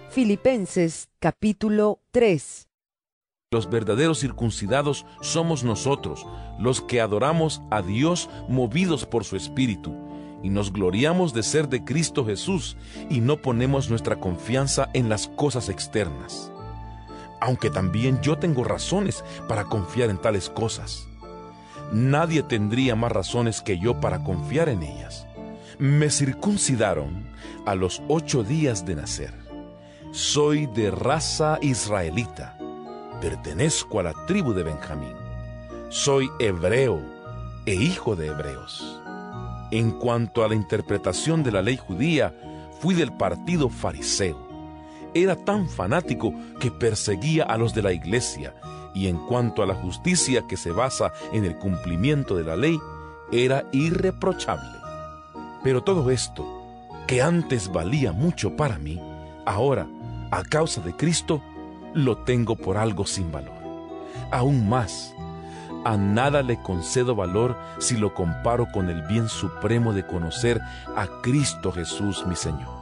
Filipenses capítulo 3. Los verdaderos circuncidados somos nosotros, los que adoramos a Dios movidos por su Espíritu, y nos gloriamos de ser de Cristo Jesús, y no ponemos nuestra confianza en las cosas externas. Aunque también yo tengo razones para confiar en tales cosas. Nadie tendría más razones que yo para confiar en ellas. Me circuncidaron a los 8 días de nacer. Soy de raza israelita. Pertenezco a la tribu de Benjamín. Soy hebreo e hijo de hebreos. En cuanto a la interpretación de la ley judía, fui del partido fariseo. Era tan fanático que perseguía a los de la iglesia, y en cuanto a la justicia que se basa en el cumplimiento de la ley, era irreprochable. Pero todo esto, que antes valía mucho para mí, ahora, a causa de Cristo, lo tengo por algo sin valor. Aún más, a nada le concedo valor si lo comparo con el bien supremo de conocer a Cristo Jesús mi Señor.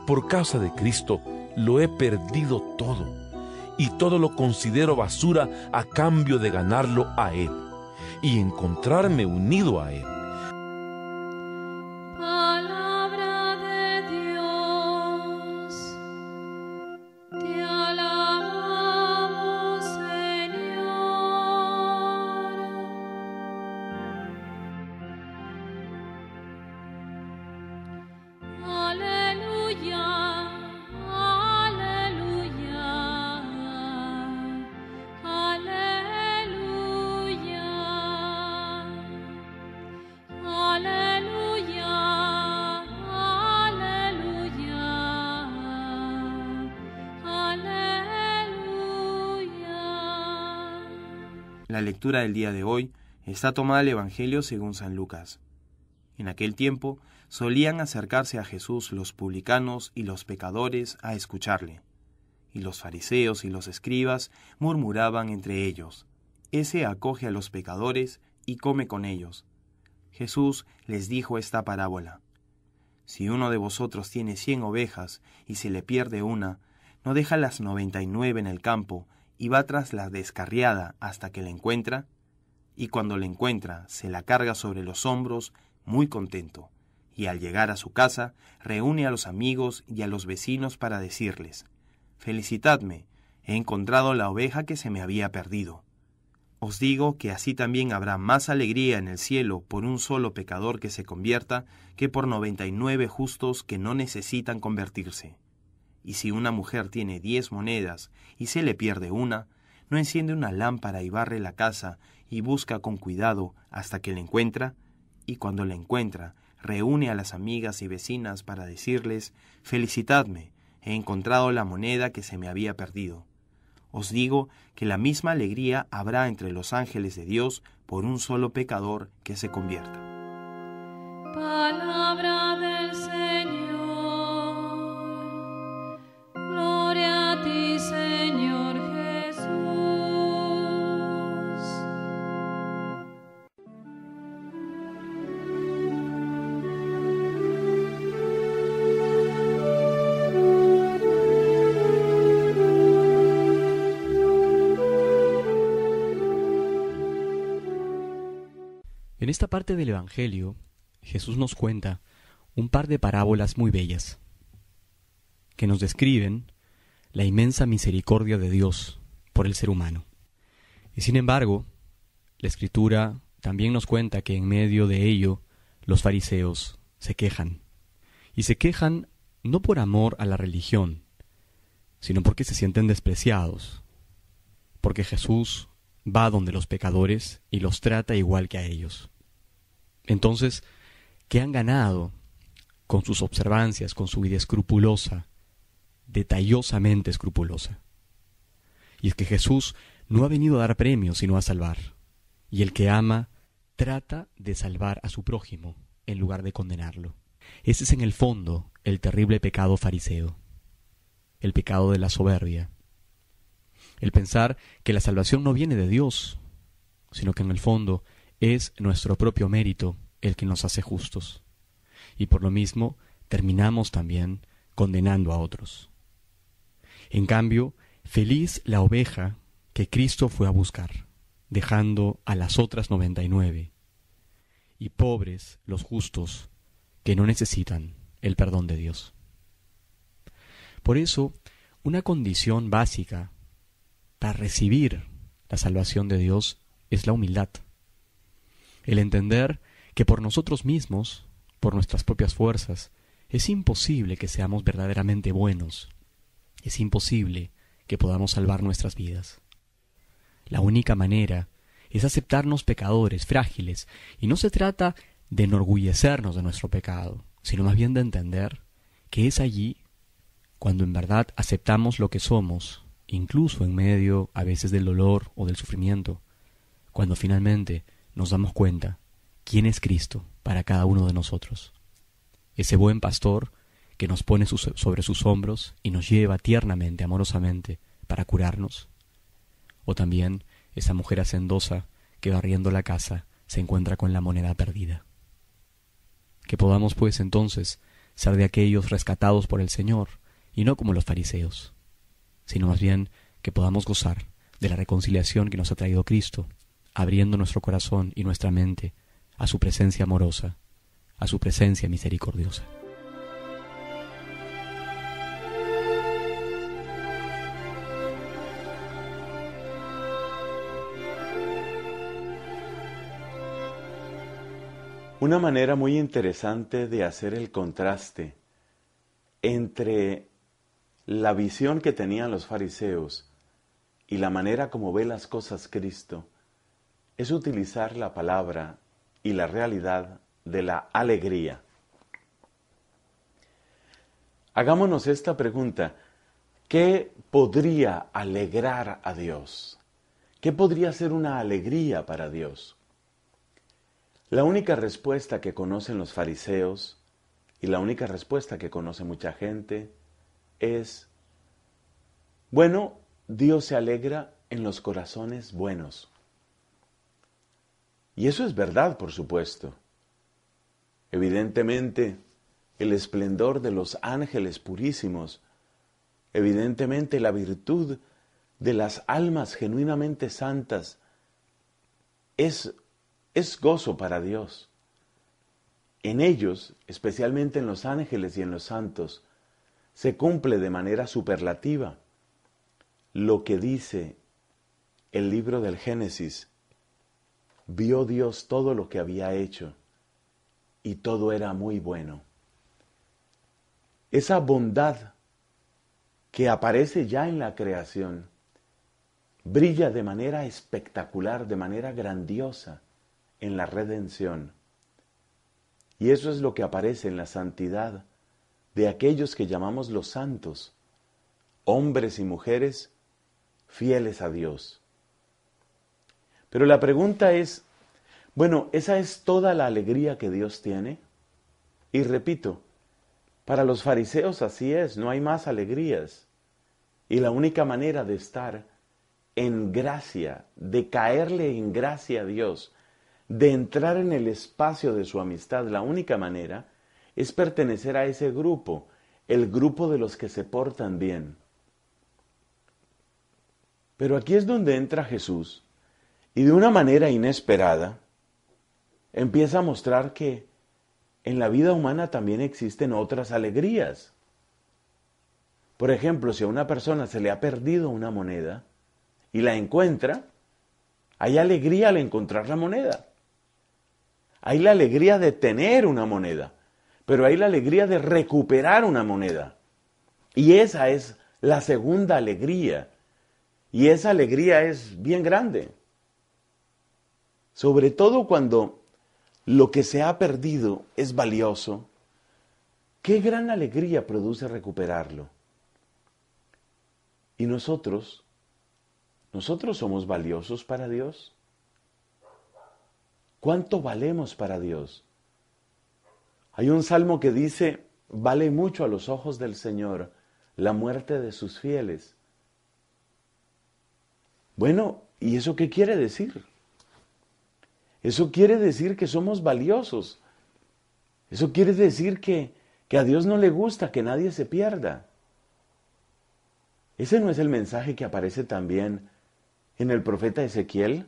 Por causa de Cristo lo he perdido todo, y todo lo considero basura a cambio de ganarlo a Él y encontrarme unido a Él. Palabra de Dios, te alabamos, Señor. Aleluya. La lectura del día de hoy está tomada del Evangelio según San Lucas. En aquel tiempo solían acercarse a Jesús los publicanos y los pecadores a escucharle, y los fariseos y los escribas murmuraban entre ellos: «Ese acoge a los pecadores y come con ellos». Jesús les dijo esta parábola: «Si uno de vosotros tiene 100 ovejas y se le pierde una, ¿no deja las 99 en el campo y va tras la descarriada hasta que la encuentra? Y cuando la encuentra, se la carga sobre los hombros, muy contento, y al llegar a su casa, reúne a los amigos y a los vecinos para decirles: «Felicitadme, he encontrado la oveja que se me había perdido». Os digo que así también habrá más alegría en el cielo por un solo pecador que se convierta que por 99 justos que no necesitan convertirse. Y si una mujer tiene 10 monedas y se le pierde una, ¿no enciende una lámpara y barre la casa y busca con cuidado hasta que la encuentra? Y cuando la encuentra, reúne a las amigas y vecinas para decirles: «Felicitadme, he encontrado la moneda que se me había perdido». Os digo que la misma alegría habrá entre los ángeles de Dios por un solo pecador que se convierta. Palabra del Señor. Gloria a ti, Señor Jesús. En esta parte del Evangelio, Jesús nos cuenta un par de parábolas muy bellas que nos describen la inmensa misericordia de Dios por el ser humano. Y sin embargo, la Escritura también nos cuenta que en medio de ello los fariseos se quejan. Y se quejan no por amor a la religión, sino porque se sienten despreciados, porque Jesús va donde los pecadores y los trata igual que a ellos. Entonces, ¿qué han ganado con sus observancias, con su vida escrupulosa, detallosamente escrupulosa? Y es que Jesús no ha venido a dar premios, sino a salvar. Y el que ama trata de salvar a su prójimo en lugar de condenarlo. Ese es en el fondo el terrible pecado fariseo, el pecado de la soberbia, el pensar que la salvación no viene de Dios, sino que en el fondo es nuestro propio mérito el que nos hace justos. Y por lo mismo terminamos también condenando a otros. En cambio, feliz la oveja que Cristo fue a buscar, dejando a las otras 99, y pobres los justos que no necesitan el perdón de Dios. Por eso, una condición básica para recibir la salvación de Dios es la humildad. El entender que por nosotros mismos, por nuestras propias fuerzas, es imposible que seamos verdaderamente buenos. Es imposible que podamos salvar nuestras vidas. La única manera es aceptarnos pecadores, frágiles, y no se trata de enorgullecernos de nuestro pecado, sino más bien de entender que es allí cuando en verdad aceptamos lo que somos, incluso en medio a veces del dolor o del sufrimiento, cuando finalmente nos damos cuenta quién es Cristo para cada uno de nosotros. Ese buen pastor que nos pone sobre sus hombros y nos lleva tiernamente, amorosamente, para curarnos. O también esa mujer hacendosa que barriendo la casa se encuentra con la moneda perdida. Que podamos pues entonces ser de aquellos rescatados por el Señor, y no como los fariseos, sino más bien que podamos gozar de la reconciliación que nos ha traído Cristo, abriendo nuestro corazón y nuestra mente a su presencia amorosa, a su presencia misericordiosa. Una manera muy interesante de hacer el contraste entre la visión que tenían los fariseos y la manera como ve las cosas Cristo es utilizar la palabra y la realidad de la alegría. Hagámonos esta pregunta: ¿qué podría alegrar a Dios? ¿Qué podría ser una alegría para Dios? La única respuesta que conocen los fariseos y la única respuesta que conoce mucha gente es: bueno, Dios se alegra en los corazones buenos. Y eso es verdad, por supuesto. Evidentemente, el esplendor de los ángeles purísimos, evidentemente la virtud de las almas genuinamente santas es gozo para Dios. En ellos, especialmente en los ángeles y en los santos, se cumple de manera superlativa lo que dice el libro del Génesis: vio Dios todo lo que había hecho, y todo era muy bueno. Esa bondad que aparece ya en la creación brilla de manera espectacular, de manera grandiosa en la redención. Y eso es lo que aparece en la santidad de aquellos que llamamos los santos, hombres y mujeres fieles a Dios. Pero la pregunta es, bueno, ¿esa es toda la alegría que Dios tiene? Y repito, para los fariseos así es, no hay más alegrías. Y la única manera de estar en gracia, de caerle en gracia a Dios, de entrar en el espacio de su amistad, la única manera es pertenecer a ese grupo, el grupo de los que se portan bien. Pero aquí es donde entra Jesús y de una manera inesperada empieza a mostrar que en la vida humana también existen otras alegrías. Por ejemplo, si a una persona se le ha perdido una moneda y la encuentra, hay alegría al encontrar la moneda. Hay la alegría de tener una moneda, pero hay la alegría de recuperar una moneda. Y esa es la segunda alegría. Y esa alegría es bien grande. Sobre todo cuando lo que se ha perdido es valioso. Qué gran alegría produce recuperarlo. Y nosotros somos valiosos para Dios. ¿Cuánto valemos para Dios? Hay un salmo que dice: vale mucho a los ojos del Señor la muerte de sus fieles. Bueno, ¿y eso qué quiere decir? Eso quiere decir que somos valiosos. Eso quiere decir que a Dios no le gusta que nadie se pierda. ¿Ese no es el mensaje que aparece también en el profeta Ezequiel?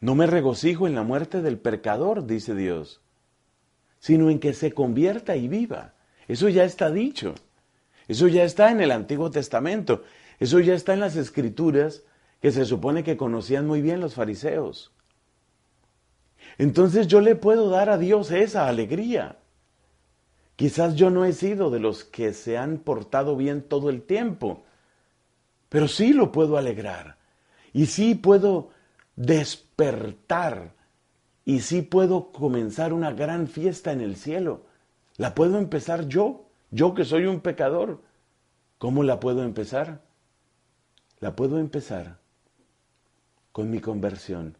No me regocijo en la muerte del pecador, dice Dios, sino en que se convierta y viva. Eso ya está dicho. Eso ya está en el Antiguo Testamento. Eso ya está en las Escrituras que se supone que conocían muy bien los fariseos. Entonces yo le puedo dar a Dios esa alegría. Quizás yo no he sido de los que se han portado bien todo el tiempo, pero sí lo puedo alegrar. Y sí puedo despertar. Y sí puedo comenzar una gran fiesta en el cielo. La puedo empezar yo que soy un pecador. ¿Cómo la puedo empezar? La puedo empezar con mi conversión.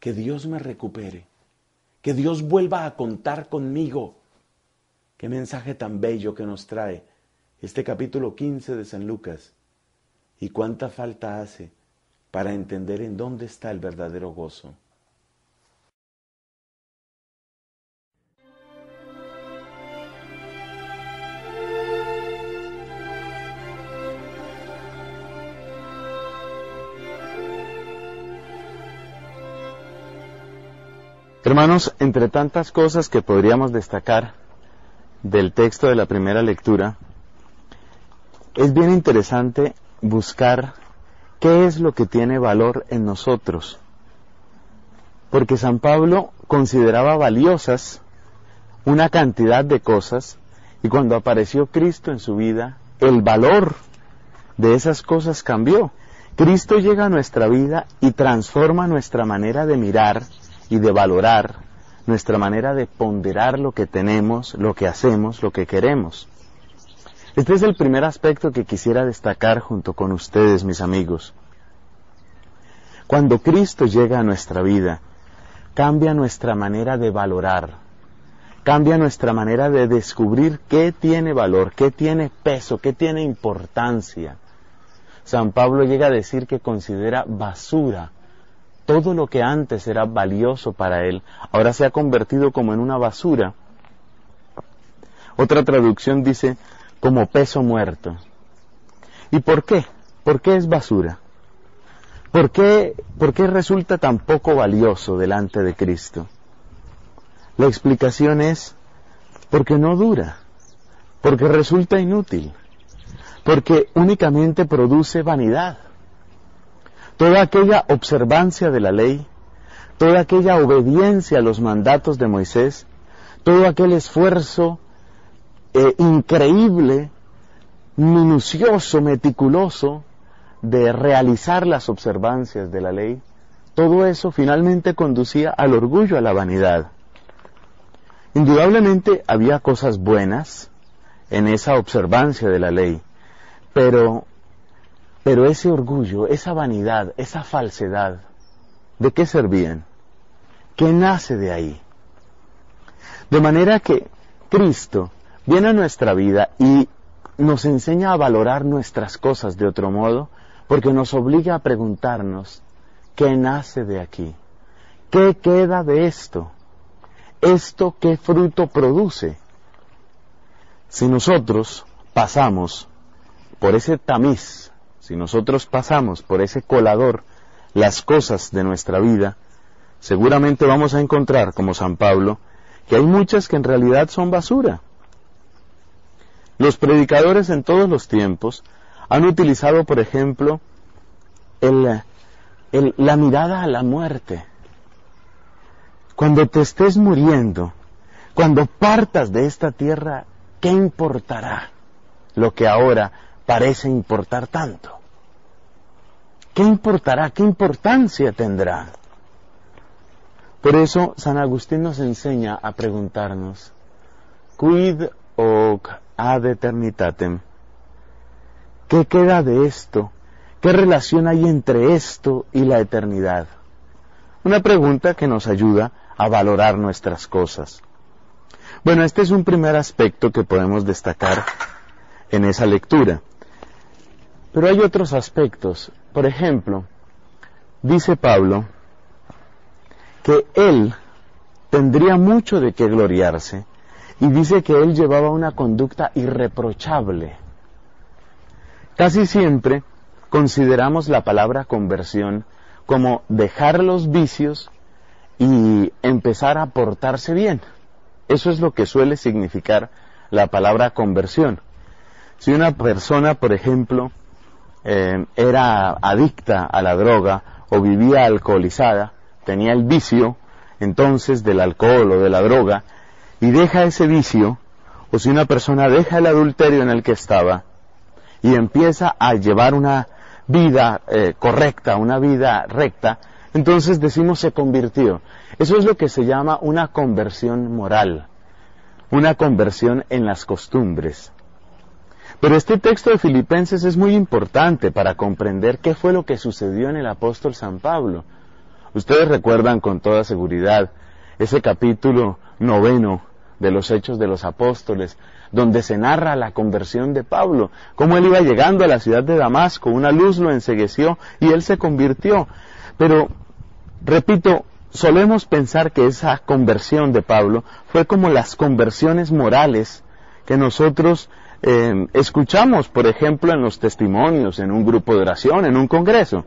Que Dios me recupere. Que Dios vuelva a contar conmigo. Qué mensaje tan bello que nos trae este capítulo 15 de San Lucas. Y cuánta falta hace para entender en dónde está el verdadero gozo. Hermanos, entre tantas cosas que podríamos destacar del texto de la primera lectura, es bien interesante buscar qué es lo que tiene valor en nosotros. Porque San Pablo consideraba valiosas una cantidad de cosas, y cuando apareció Cristo en su vida, el valor de esas cosas cambió. Cristo llega a nuestra vida y transforma nuestra manera de mirar y de valorar, nuestra manera de ponderar lo que tenemos, lo que hacemos, lo que queremos. Este es el primer aspecto que quisiera destacar junto con ustedes, mis amigos. Cuando Cristo llega a nuestra vida, cambia nuestra manera de valorar, cambia nuestra manera de descubrir qué tiene valor, qué tiene peso, qué tiene importancia. San Pablo llega a decir que considera basura todo lo que antes era valioso para él, ahora se ha convertido como en una basura. Otra traducción dice, como peso muerto. ¿Y por qué? ¿Por qué es basura? ¿Por qué resulta tan poco valioso delante de Cristo? La explicación es, porque no dura, porque resulta inútil, porque únicamente produce vanidad. Toda aquella observancia de la ley, toda aquella obediencia a los mandatos de Moisés, todo aquel esfuerzo increíble, minucioso, meticuloso de realizar las observancias de la ley, todo eso finalmente conducía al orgullo, a la vanidad. Indudablemente había cosas buenas en esa observancia de la ley, pero ese orgullo, esa vanidad, esa falsedad, ¿de qué servían? ¿Qué nace de ahí? De manera que Cristo viene a nuestra vida y nos enseña a valorar nuestras cosas de otro modo, porque nos obliga a preguntarnos, ¿qué nace de aquí? ¿Qué queda de esto? ¿Esto qué fruto produce? Si nosotros pasamos por ese tamiz, si nosotros pasamos por ese colador las cosas de nuestra vida, seguramente vamos a encontrar, como San Pablo, que hay muchas que en realidad son basura. Los predicadores en todos los tiempos han utilizado, por ejemplo, la mirada a la muerte. Cuando te estés muriendo, cuando partas de esta tierra, ¿qué importará lo que ahora parece importar tanto? ¿Qué importará? ¿Qué importancia tendrá? Por eso San Agustín nos enseña a preguntarnos, quid hoc ad eternitatem? ¿Qué queda de esto? ¿Qué relación hay entre esto y la eternidad? Una pregunta que nos ayuda a valorar nuestras cosas. Bueno, este es un primer aspecto que podemos destacar en esa lectura. Pero hay otros aspectos. Por ejemplo, dice Pablo que él tendría mucho de qué gloriarse y dice que él llevaba una conducta irreprochable. Casi siempre consideramos la palabra conversión como dejar los vicios y empezar a portarse bien. Eso es lo que suele significar la palabra conversión. Si una persona, por ejemplo, era adicta a la droga o vivía alcoholizada, tenía el vicio entonces del alcohol o de la droga, y deja ese vicio, o si una persona deja el adulterio en el que estaba y empieza a llevar una vida correcta, una vida recta, entonces decimos se convirtió. Eso es lo que se llama una conversión moral, una conversión en las costumbres. Pero este texto de Filipenses es muy importante para comprender qué fue lo que sucedió en el apóstol San Pablo. Ustedes recuerdan con toda seguridad ese capítulo 9 de los Hechos de los Apóstoles, donde se narra la conversión de Pablo, cómo él iba llegando a la ciudad de Damasco, una luz lo encegueció y él se convirtió. Pero, repito, solemos pensar que esa conversión de Pablo fue como las conversiones morales que nosotros escuchamos, por ejemplo, en los testimonios, en un grupo de oración, en un congreso.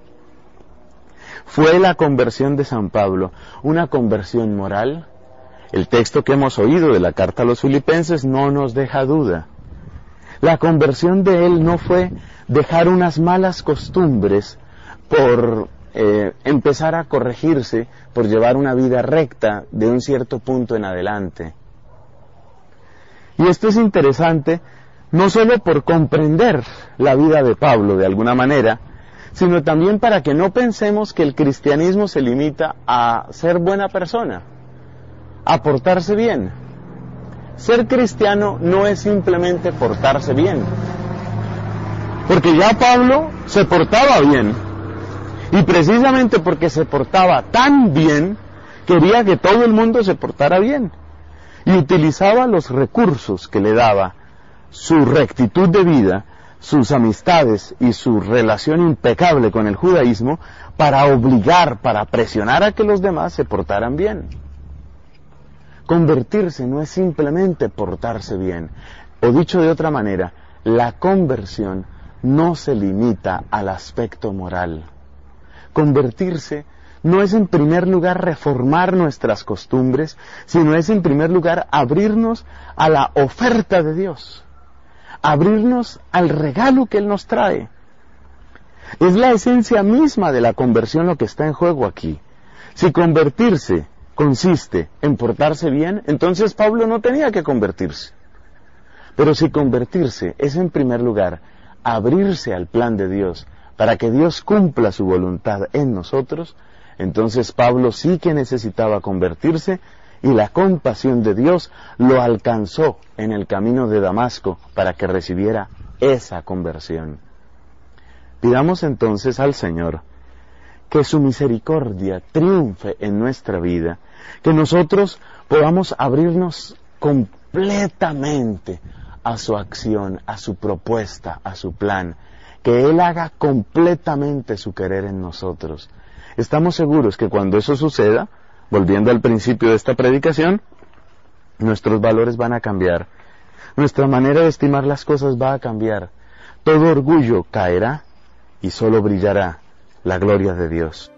Fue la conversión de San Pablo una conversión moral. El texto que hemos oído de la carta a los Filipenses no nos deja duda. La conversión de él no fue dejar unas malas costumbres por empezar a corregirse, por llevar una vida recta de un cierto punto en adelante. Y esto es interesante, no solo por comprender la vida de Pablo de alguna manera, sino también para que no pensemos que el cristianismo se limita a ser buena persona, a portarse bien. Ser cristiano no es simplemente portarse bien, porque ya Pablo se portaba bien, y precisamente porque se portaba tan bien, quería que todo el mundo se portara bien, y utilizaba los recursos que le daba su rectitud de vida, sus amistades y su relación impecable con el judaísmo para obligar, para presionar a que los demás se portaran bien. Convertirse no es simplemente portarse bien, o dicho de otra manera, la conversión no se limita al aspecto moral. Convertirse no es en primer lugar reformar nuestras costumbres, sino es en primer lugar abrirnos a la oferta de Dios, abrirnos al regalo que Él nos trae. Es la esencia misma de la conversión lo que está en juego aquí. Si convertirse consiste en portarse bien, entonces Pablo no tenía que convertirse. Pero si convertirse es en primer lugar abrirse al plan de Dios para que Dios cumpla su voluntad en nosotros, entonces Pablo sí que necesitaba convertirse, y la compasión de Dios lo alcanzó en el camino de Damasco para que recibiera esa conversión. Pidamos entonces al Señor que su misericordia triunfe en nuestra vida, que nosotros podamos abrirnos completamente a su acción, a su propuesta, a su plan, que Él haga completamente su querer en nosotros. Estamos seguros que cuando eso suceda, volviendo al principio de esta predicación, nuestros valores van a cambiar, nuestra manera de estimar las cosas va a cambiar, todo orgullo caerá y solo brillará la gloria de Dios.